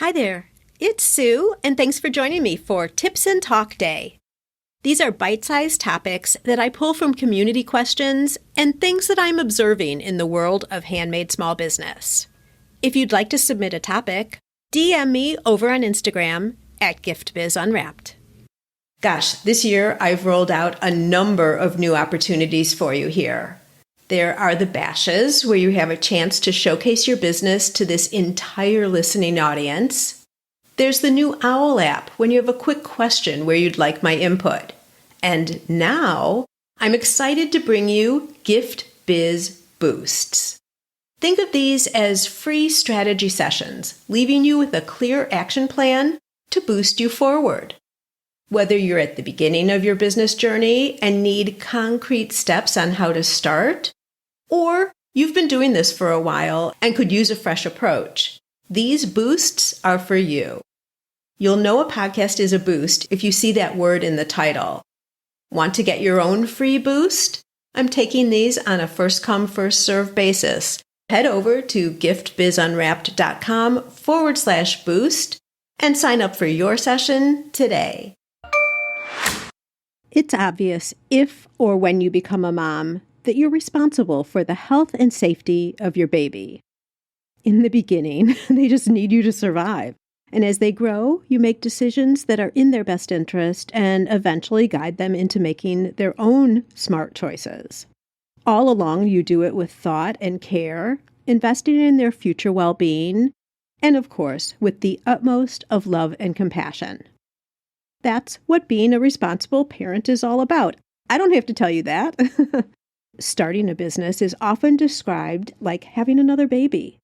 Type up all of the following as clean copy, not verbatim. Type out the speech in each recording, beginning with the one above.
Hi there, it's Sue, and thanks for joining me for Tips and Talk Day. These are bite-sized topics that I pull from community questions and things that I'm observing in the world of handmade small business. If you'd like to submit a topic, DM me over on Instagram at Gift Biz Unwrapped. Gosh, this year I've rolled out a number of new opportunities for you here. There are the bashes, where you have a chance to showcase your business to this entire listening audience. There's the new OWL app, when you have a quick question where you'd like my input. And now, I'm excited to bring you Gift Biz Boosts. Think of these as free strategy sessions, leaving you with a clear action plan to boost you forward. Whether you're at the beginning of your business journey and need concrete steps on how to start, or you've been doing this for a while and could use a fresh approach, these boosts are for you. You'll know a podcast is a boost if you see that word in the title. Want to get your own free boost? I'm taking these on a first-come, first-served basis. Head over to giftbizunwrapped.com/boost and sign up for your session today. It's obvious if or when you become a mom that you're responsible for the health and safety of your baby. In the beginning, they just need you to survive. And as they grow, you make decisions that are in their best interest and eventually guide them into making their own smart choices. All along, you do it with thought and care, investing in their future well-being, and of course, with the utmost of love and compassion. That's what being a responsible parent is all about. I don't have to tell you that. Starting a business is often described like having another baby.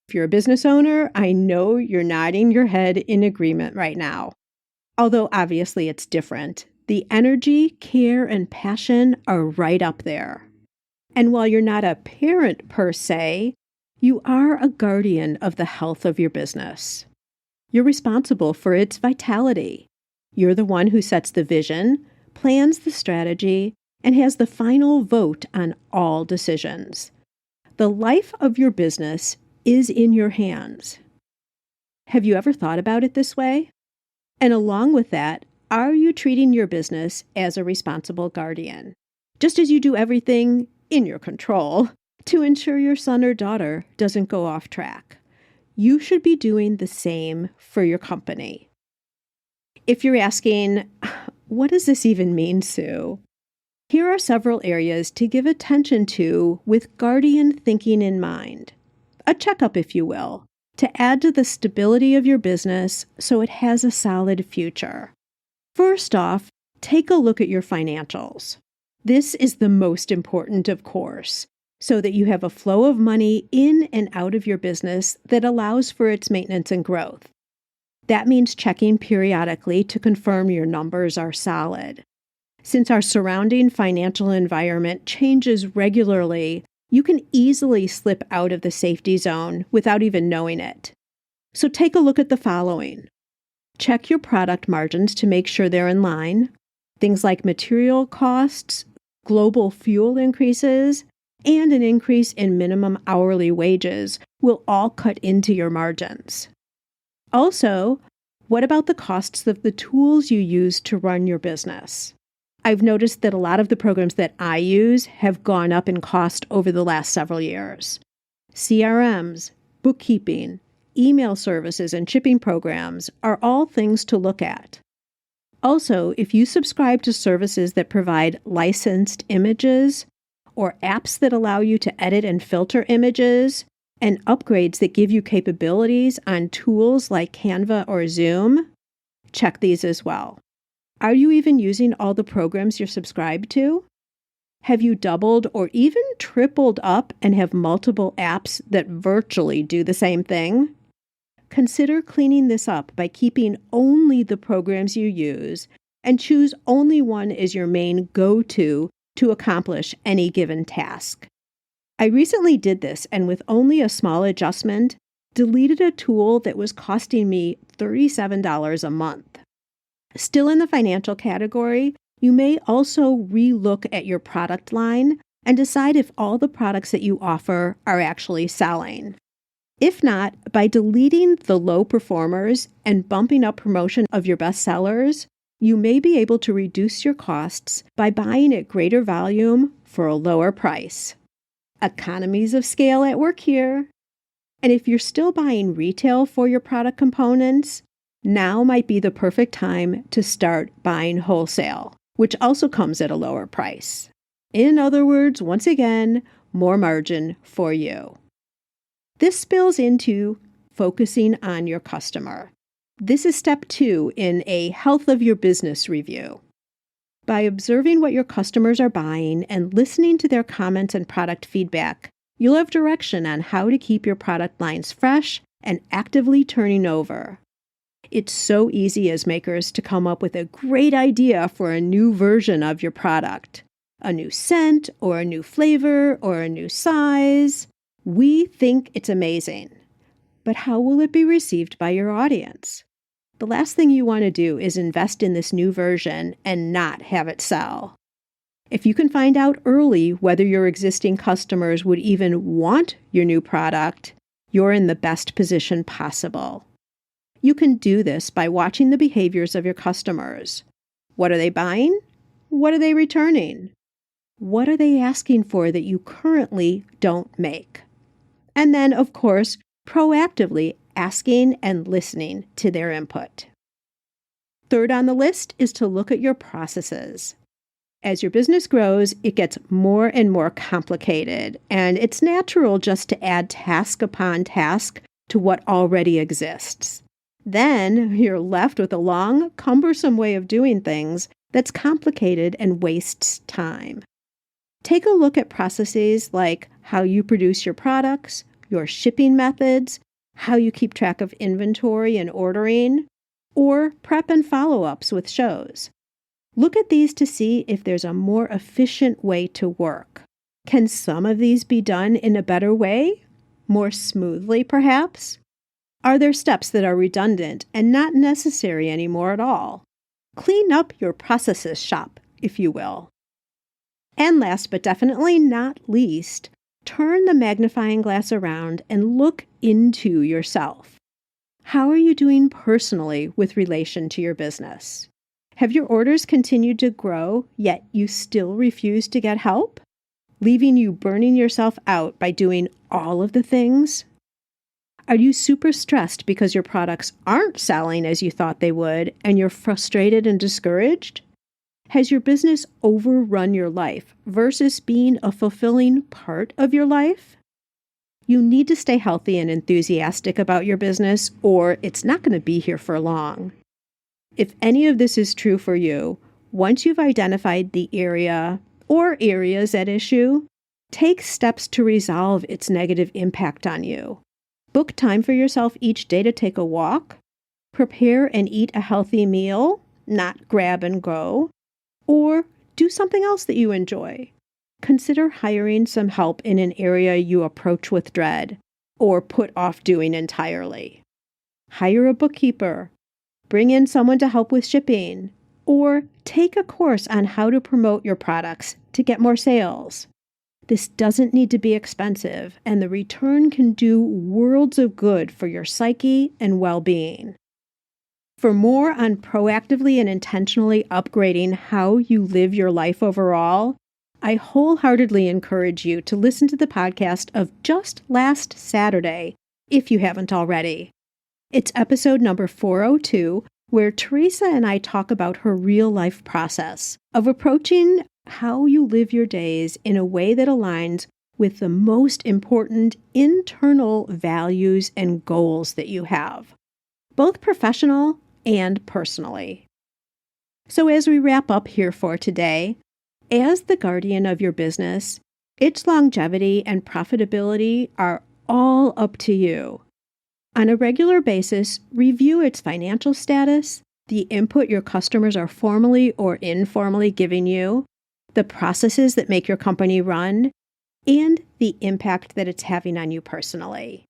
If you're a business owner, I know you're nodding your head in agreement right now. Although obviously it's different, the energy, care, and passion are right up there. And while you're not a parent per se, you are a guardian of the health of your business. You're responsible for its vitality. You're the one who sets the vision, plans the strategy, and has the final vote on all decisions. The life of your business is in your hands. Have you ever thought about it this way? And along with that, are you treating your business as a responsible guardian? Just as you do everything in your control to ensure your son or daughter doesn't go off track. You should be doing the same for your company. If you're asking, what does this even mean, Sue? Here are several areas to give attention to with guardian thinking in mind. A checkup, if you will, to add to the stability of your business so it has a solid future. First off, take a look at your financials. This is the most important, of course, so that you have a flow of money in and out of your business that allows for its maintenance and growth. That means checking periodically to confirm your numbers are solid. Since our surrounding financial environment changes regularly, you can easily slip out of the safety zone without even knowing it. So take a look at the following. Check your product margins to make sure they're in line. Things like material costs, global fuel increases, and an increase in minimum hourly wages will all cut into your margins. Also, what about the costs of the tools you use to run your business? I've noticed that a lot of the programs that I use have gone up in cost over the last several years. CRMs, bookkeeping, email services, and shipping programs are all things to look at. Also, if you subscribe to services that provide licensed images or apps that allow you to edit and filter images, and upgrades that give you capabilities on tools like Canva or Zoom, check these as well. Are you even using all the programs you're subscribed to? Have you doubled or even tripled up and have multiple apps that virtually do the same thing? Consider cleaning this up by keeping only the programs you use and choose only one as your main go-to to accomplish any given task. I recently did this and with only a small adjustment, deleted a tool that was costing me $37 a month. Still in the financial category, you may also re-look at your product line and decide if all the products that you offer are actually selling. If not, by deleting the low performers and bumping up promotion of your best sellers, you may be able to reduce your costs by buying at greater volume for a lower price. Economies of scale at work here. And if you're still buying retail for your product components, now might be the perfect time to start buying wholesale, which also comes at a lower price. In other words, once again, more margin for you. This spills into focusing on your customer. This is step 2 in a health of your business review. By observing what your customers are buying and listening to their comments and product feedback, you'll have direction on how to keep your product lines fresh and actively turning over. It's so easy as makers to come up with a great idea for a new version of your product, a new scent or a new flavor or a new size. We think it's amazing, but how will it be received by your audience? The last thing you want to do is invest in this new version and not have it sell. If you can find out early whether your existing customers would even want your new product, you're in the best position possible. You can do this by watching the behaviors of your customers. What are they buying? What are they returning? What are they asking for that you currently don't make? And then, of course, proactively asking and listening to their input. Third on the list is to look at your processes. As your business grows, it gets more and more complicated, and it's natural just to add task upon task to what already exists. Then you're left with a long, cumbersome way of doing things that's complicated and wastes time. Take a look at processes like how you produce your products, your shipping methods, how you keep track of inventory and ordering, or prep and follow-ups with shows. Look at these to see if there's a more efficient way to work. Can some of these be done in a better way? More smoothly, perhaps? Are there steps that are redundant and not necessary anymore at all? Clean up your processes shop, if you will. And last but definitely not least, turn the magnifying glass around and look into yourself. How are you doing personally with relation to your business? Have your orders continued to grow, yet you still refuse to get help, leaving you burning yourself out by doing all of the things? Are you super stressed because your products aren't selling as you thought they would, and you're frustrated and discouraged? Has your business overrun your life versus being a fulfilling part of your life? You need to stay healthy and enthusiastic about your business, or it's not going to be here for long. If any of this is true for you, once you've identified the area or areas at issue, take steps to resolve its negative impact on you. Book time for yourself each day to take a walk. Prepare and eat a healthy meal, not grab and go. Or do something else that you enjoy. Consider hiring some help in an area you approach with dread or put off doing entirely. Hire a bookkeeper. Bring in someone to help with shipping. Or take a course on how to promote your products to get more sales. This doesn't need to be expensive, and the return can do worlds of good for your psyche and well-being. For more on proactively and intentionally upgrading how you live your life overall, I wholeheartedly encourage you to listen to the podcast of just last Saturday, if you haven't already. It's episode number 402, where Teresa and I talk about her real-life process of approaching how you live your days in a way that aligns with the most important internal values and goals that you have, both professional and personally. So as we wrap up here for today, as the guardian of your business, its longevity and profitability are all up to you. On a regular basis, review its financial status, the input your customers are formally or informally giving you, the processes that make your company run, and the impact that it's having on you personally.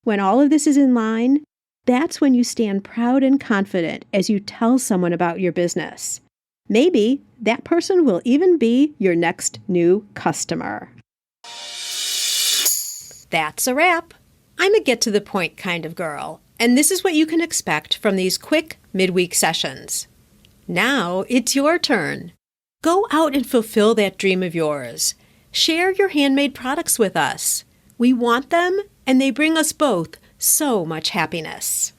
When all of this is in line, that's when you stand proud and confident as you tell someone about your business. Maybe that person will even be your next new customer. That's a wrap. I'm a get-to-the-point kind of girl, and this is what you can expect from these quick midweek sessions. Now it's your turn. Go out and fulfill that dream of yours. Share your handmade products with us. We want them, and they bring us both so much happiness.